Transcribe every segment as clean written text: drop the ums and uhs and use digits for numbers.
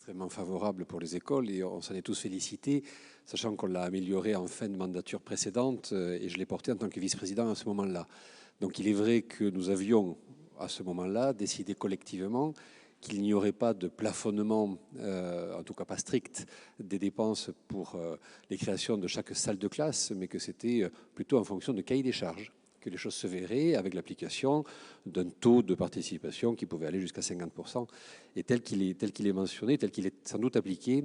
extrêmement favorable pour les écoles et on s'en est tous félicités, sachant qu'on l'a amélioré en fin de mandature précédente et je l'ai porté en tant que vice-président à ce moment-là. Donc il est vrai que nous avions à ce moment-là décidé collectivement qu'il n'y aurait pas de plafonnement, en tout cas pas strict, des dépenses pour les créations de chaque salle de classe, mais que c'était plutôt en fonction de cahier des charges, que les choses se verraient avec l'application d'un taux de participation qui pouvait aller jusqu'à 50%, et tel qu'il est mentionné, tel qu'il est sans doute appliqué,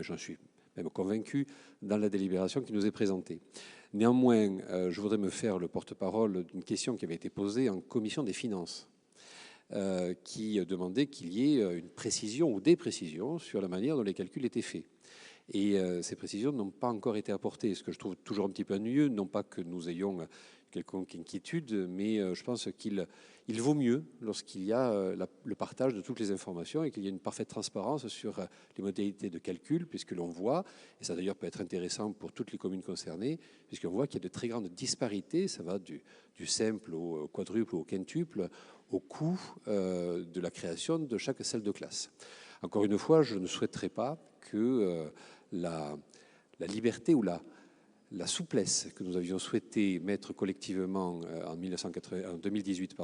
j'en suis même convaincu, dans la délibération qui nous est présentée. Néanmoins, je voudrais me faire le porte-parole d'une question qui avait été posée en commission des finances, qui demandait qu'il y ait une précision ou des précisions sur la manière dont les calculs étaient faits. Et ces précisions n'ont pas encore été apportées, ce que je trouve toujours un petit peu ennuyeux, non pas que nous ayons quelconque inquiétude, mais je pense qu'il vaut mieux lorsqu'il y a le partage de toutes les informations et qu'il y a une parfaite transparence sur les modalités de calcul, puisque l'on voit, et ça d'ailleurs peut être intéressant pour toutes les communes concernées, puisqu'on voit qu'il y a de très grandes disparités, ça va du simple au quadruple ou au quintuple, au coût de la création de chaque salle de classe. Encore une fois, je ne souhaiterais pas que la liberté ou la souplesse que nous avions souhaité mettre collectivement en 2018,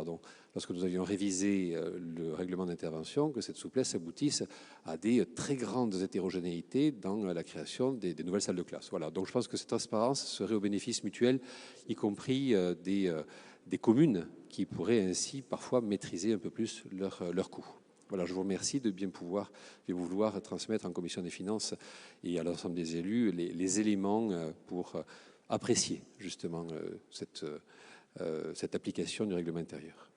lorsque nous avions révisé le règlement d'intervention, que cette souplesse aboutisse à des très grandes hétérogénéités dans la création des nouvelles salles de classe. Voilà. Donc je pense que cette transparence serait au bénéfice mutuel, y compris des communes qui pourraient ainsi parfois maîtriser un peu plus leurs coûts. Voilà, je vous remercie de bien vouloir transmettre en commission des finances et à l'ensemble des élus les éléments pour apprécier justement cette application du règlement intérieur.